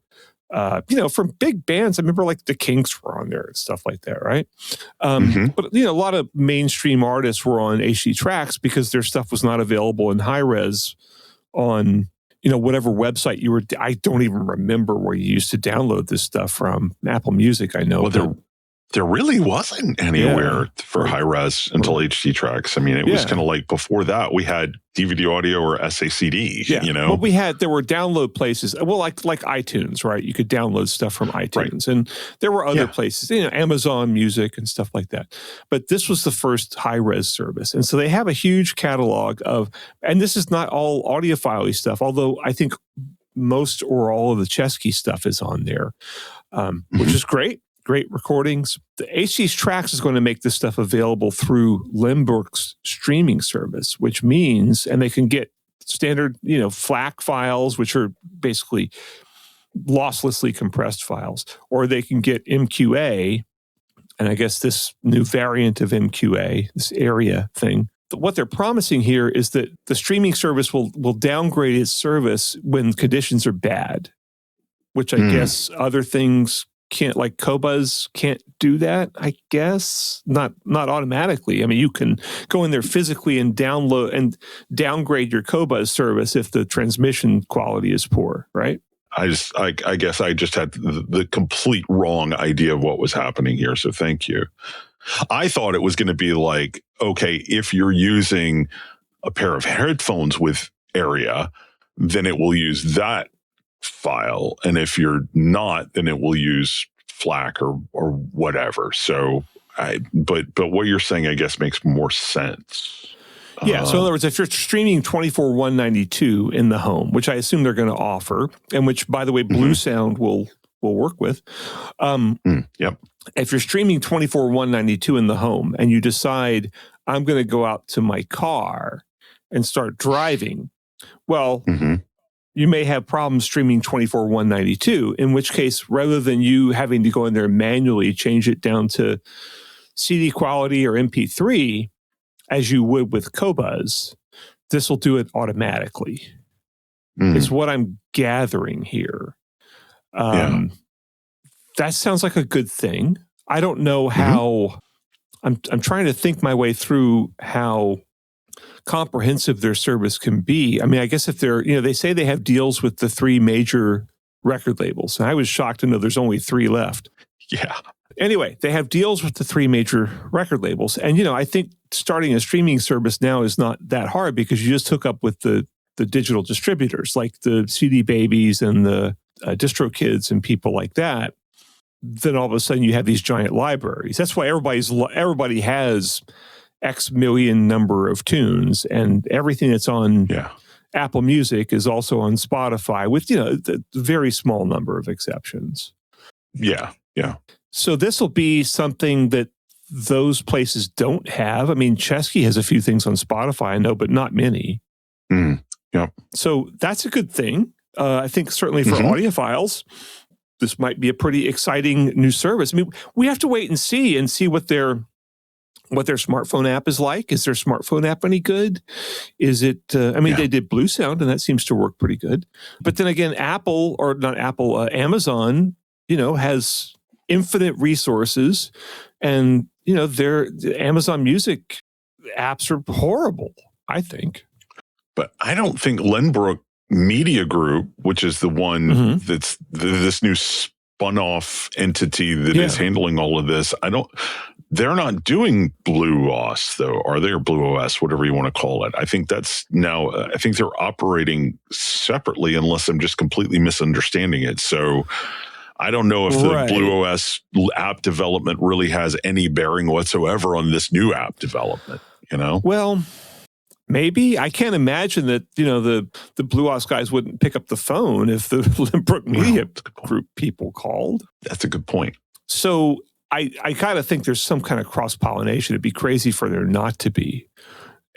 from big bands. I remember like the Kinks were on there and stuff like that, right? But, a lot of mainstream artists were on HDTracks because their stuff was not available in high res on, whatever website you were. I don't even remember where you used to download this stuff from. Apple Music, I know. Well, There really wasn't anywhere for high res until HDTracks. I mean, it was kind of like before that we had DVD audio or SACD, you know? Well, there were download places. Well, like iTunes, right? You could download stuff from iTunes. Right. And there were other places, Amazon Music and stuff like that. But this was the first high res service. And so they have a huge catalog of, and this is not all audiophile stuff, although I think most or all of the Chesky stuff is on there, which is great. Great recordings. The HDTracks is going to make this stuff available through Lenbrook's streaming service, which means, and they can get standard, FLAC files, which are basically losslessly compressed files, or they can get MQA, and I guess this new variant of MQA, this area thing. What they're promising here is that the streaming service will downgrade its service when conditions are bad, which I guess other things can't, like Qobuz can't do that, I guess. Not automatically. I mean, you can go in there physically and download and downgrade your Qobuz service if the transmission quality is poor, right? I guess I just had the complete wrong idea of what was happening here. So thank you. I thought it was going to be like, okay, if you're using a pair of headphones with area, then it will use that file, and if you're not, then it will use FLAC or whatever. So but what you're saying, I guess, makes more sense. Yeah. So in other words, if you're streaming 24/192 in the home, which I assume they're going to offer, and which, by the way, Blue Sound will work with. Yep. If you're streaming 24/192 in the home and you decide I'm going to go out to my car and start driving, well, you may have problems streaming 24/192, in which case, rather than you having to go in there and manually change it down to CD quality or MP3, as you would with Qobuz, this will do it automatically, is what I'm gathering here. That sounds like a good thing. I don't know how, I'm trying to think my way through how comprehensive their service can be. I mean, I guess if they're, they say they have deals with the 3 major record labels. And I was shocked to know there's only 3 left. Yeah. Anyway, they have deals with the 3 major record labels. And, I think starting a streaming service now is not that hard because you just hook up with the digital distributors like the CD Babies and the DistroKids and people like that. Then all of a sudden you have these giant libraries. That's why everybody has X million number of tunes, and everything that's on Apple Music is also on Spotify with, the very small number of exceptions. Yeah. Yeah. So this will be something that those places don't have. I mean, Chesky has a few things on Spotify, I know, but not many. Yep. So that's a good thing. I think certainly for audiophiles, this might be a pretty exciting new service. I mean, we have to wait and see what their smartphone app is like. Is their smartphone app any good? Is it, they did Blue Sound and that seems to work pretty good. But then again, Amazon, has infinite resources, and, their Amazon Music apps are horrible, I think. But I don't think Lenbrook Media Group, which is the one that's this new spun-off entity that is handling all of this, they're not doing Blue OS, though, are they? Or Blue OS, whatever you want to call it. I think that's now, I think they're operating separately, unless I'm just completely misunderstanding it. So I don't know if the Blue OS app development really has any bearing whatsoever on this new app development, Well, maybe. I can't imagine that, the Blue OS guys wouldn't pick up the phone if the Lenbrook Media Group people called. That's a good point. So I kind of think there's some kind of cross-pollination. It'd be crazy for there not to be.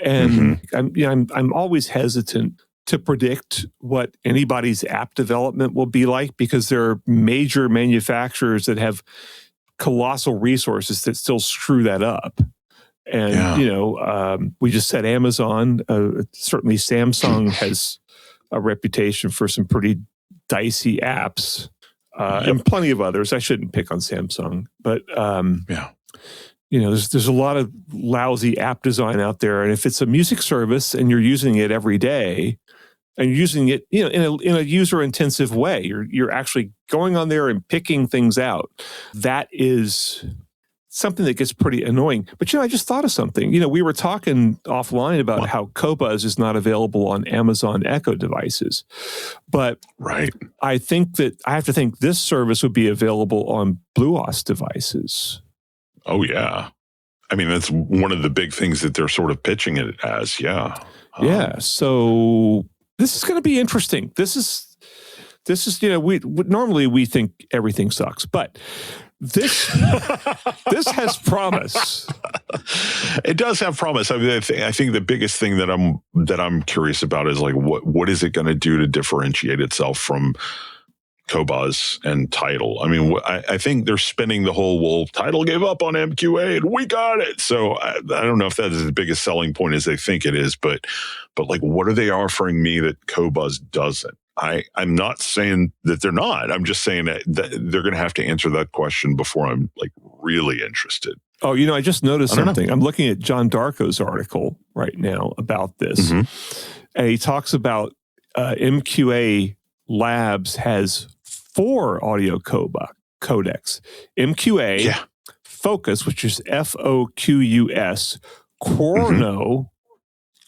And I'm always hesitant to predict what anybody's app development will be like, because there are major manufacturers that have colossal resources that still screw that up. And, we just said Amazon, certainly Samsung has a reputation for some pretty dicey apps. And plenty of others. I shouldn't pick on Samsung, but there's a lot of lousy app design out there. And if it's a music service and you're using it every day, and you're using it, in a user intensive way, you're actually going on there and picking things out. That is something that gets pretty annoying. But, I just thought of something. We were talking offline about how Qobuz is not available on Amazon Echo devices. But right. I think that I have to think this service would be available on BlueOS devices. Oh, yeah. I mean, that's one of the big things that they're sort of pitching it as. Yeah. Yeah. So this is going to be interesting. This is, we normally we think everything sucks, but this has promise. It does have promise. I mean, I think the biggest thing that I'm curious about is like what is it going to do to differentiate itself from Qobuz and Tidal? I mean, I think they're spinning the whole, Tidal gave up on MQA and we got it. So I don't know if that is the biggest selling point as they think it is, but like, what are they offering me that Qobuz doesn't? I'm not saying that they're not. I'm just saying that they're going to have to answer that question before I'm like really interested. Oh, I just noticed something. I'm looking at John Darko's article right now about this. And he talks about MQA Labs has 4 audio codecs. MQA, Focus, which is FOQUS, Chrono,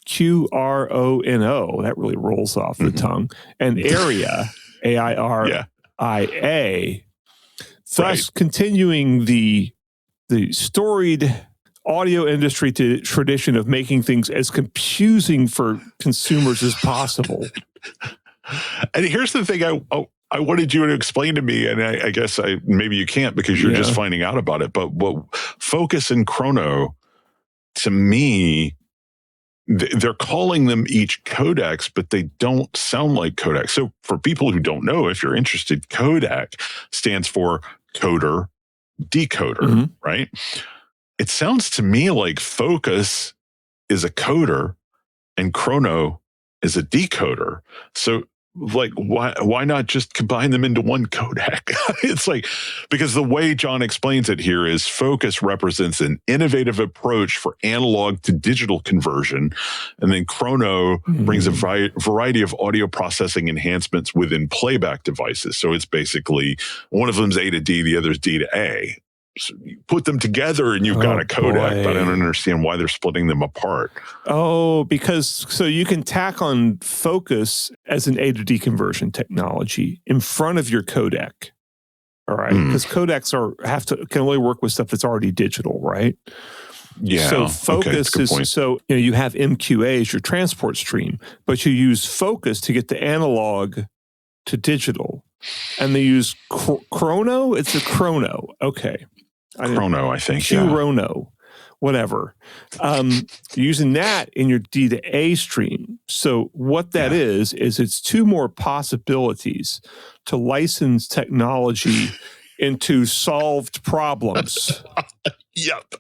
QRONO, that really rolls off the tongue, and Aria, AIRIA, thus continuing the storied audio industry tradition of making things as confusing for consumers as possible. And here's the thing I wanted you to explain to me, and I guess maybe you can't because you're just finding out about it, but what Focus and Chrono, to me, they're calling them each codecs, but they don't sound like codecs. So for people who don't know, if you're interested, codec stands for coder, decoder, right? It sounds to me like Focus is a coder and Chrono is a decoder. So like, why not just combine them into one codec? It's like, because the way John explains it here is Focus represents an innovative approach for analog to digital conversion. And then Chrono brings a variety of audio processing enhancements within playback devices. So it's basically one of them's A to D, the other's D to A. So you put them together and you've got a codec, but I don't understand why they're splitting them apart. Oh, because so you can tack on Focus as an A to D conversion technology in front of your codec. All right. Because codecs can only work with stuff that's already digital, right? Yeah. So Focus is so you have MQA as your transport stream, but you use Focus to get the analog to digital. And they use Chrono. It's a Chrono. Okay. Chrono, I think. Chrono, whatever. Using that in your D to A stream. So what that is it's 2 more possibilities to license technology into solved problems. Yep.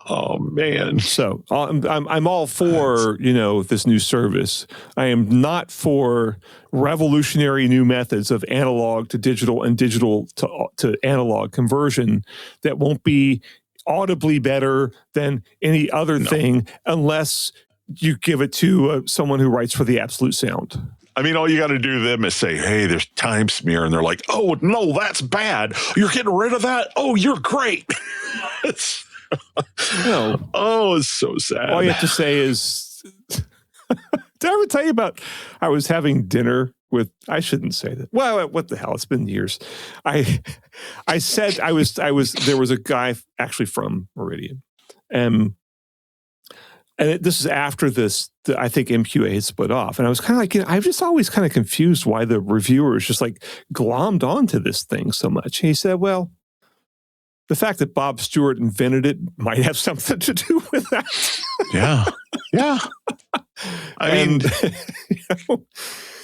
Oh man! So I'm all for this new service. I am not for revolutionary new methods of analog to digital and digital to analog conversion that won't be audibly better than any other thing unless you give it to someone who writes for the absolute sound. I mean, all you got to do to them is say, hey, there's time smear. And they're like, oh, no, that's bad. You're getting rid of that? Oh, you're great. Oh, it's so sad. All you have to say is, did I ever tell you about, I was having dinner with, I shouldn't say that. Well, what the hell? It's been years. I said there was a guy actually from Meridian. And this is after I think MQA had split off. And I was kind of like, I'm just always kind of confused why the reviewers just like glommed onto this thing so much. And he said, well, the fact that Bob Stewart invented it might have something to do with that. Yeah. I mean,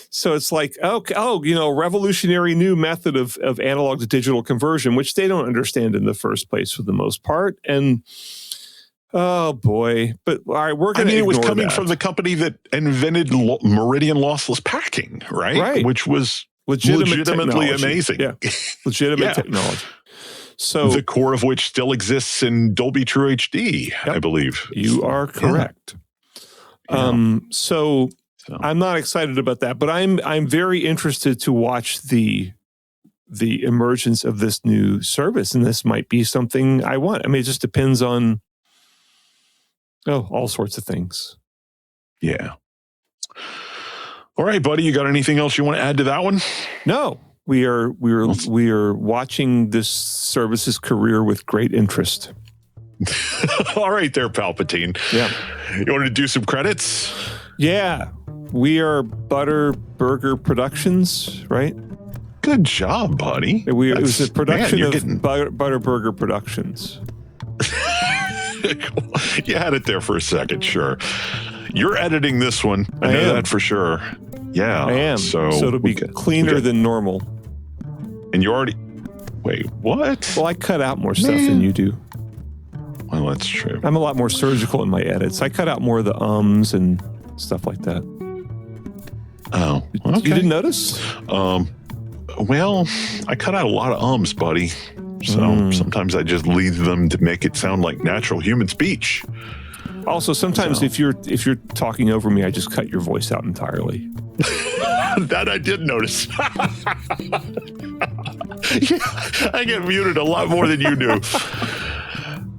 so it's like, revolutionary new method of analog to digital conversion, which they don't understand in the first place for the most part. And oh boy! But all right, we're going to. It was coming from the company that invented Meridian lossless packing, right? Which was legitimately amazing. Yeah, legitimate technology. So the core of which still exists in Dolby True HD, I believe. You are correct. Yeah. So I'm not excited about that, but I'm very interested to watch the the emergence of this new service, and this might be something I want. I mean, it just depends on all sorts of things. Yeah. All right, buddy. You got anything else you want to add to that one? No, we are watching this service's career with great interest. All right, there, Palpatine. Yeah. You want to do some credits? Yeah, we are Butterburger Productions, right? Good job, buddy. It was a production of getting... Butterburger Productions. You had it there for a second, sure. You're editing this one. I know that for sure. Yeah. I am. So it'll be cleaner than normal. And you already... Wait, what? Well, I cut out more stuff than you do. Well, that's true. I'm a lot more surgical in my edits. I cut out more of the ums and stuff like that. Oh, okay. You didn't notice? Well, I cut out a lot of ums, buddy. So sometimes I just leave them to make it sound like natural human speech. Also, sometimes if you're talking over me, I just cut your voice out entirely. That I did notice. Yeah, I get muted a lot more than you do.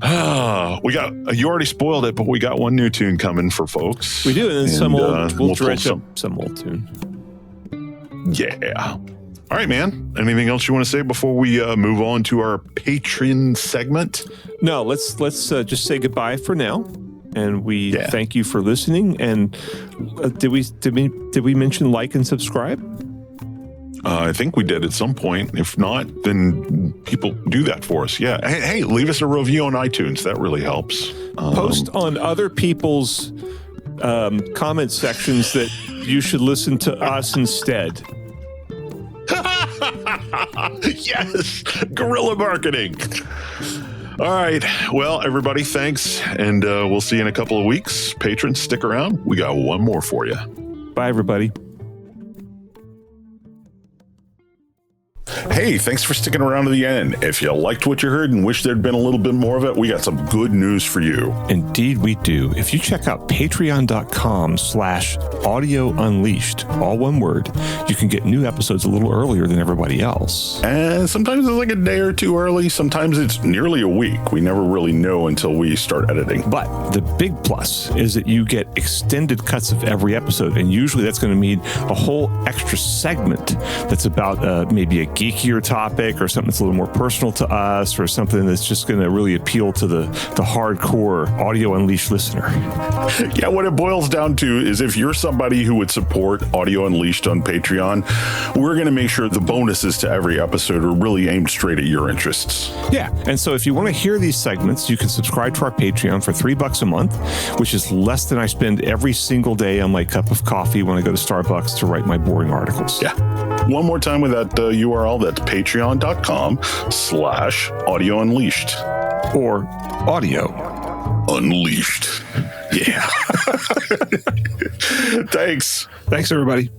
You already spoiled it, but we got one new tune coming for folks. We do, and then we'll dredge up some old tune. Yeah. All right, man. Anything else you want to say before we move on to our Patreon segment? No, let's just say goodbye for now, and we thank you for listening. And did we mention like and subscribe? I think we did at some point. If not, then people do that for us. Yeah. Hey, leave us a review on iTunes. That really helps. Post on other people's comment sections that you should listen to us instead. Yes, guerrilla marketing. All right. Well, everybody, thanks. And we'll see you in a couple of weeks. Patrons, stick around. We got one more for you. Bye, everybody. Hey, thanks for sticking around to the end. If you liked what you heard and wish there'd been a little bit more of it, we got some good news for you. Indeed, we do. If you check out patreon.com/audio unleashed, all one word, you can get new episodes a little earlier than everybody else. And sometimes it's like a day or two early. Sometimes it's nearly a week. We never really know until we start editing. But the big plus is that you get extended cuts of every episode. And usually that's going to mean a whole extra segment that's about maybe a geekier topic or something that's a little more personal to us, or something that's just going to really appeal to the hardcore Audio Unleashed listener. Yeah, what it boils down to is if you're somebody who would support Audio Unleashed on Patreon, we're going to make sure the bonuses to every episode are really aimed straight at your interests. Yeah, and so if you want to hear these segments, you can subscribe to our Patreon for $3 a month, which is less than I spend every single day on my cup of coffee when I go to Starbucks to write my boring articles. Yeah. One more time with that URL, that's patreon.com/audio unleashed. Or audio unleashed. Yeah. Thanks. Thanks, everybody.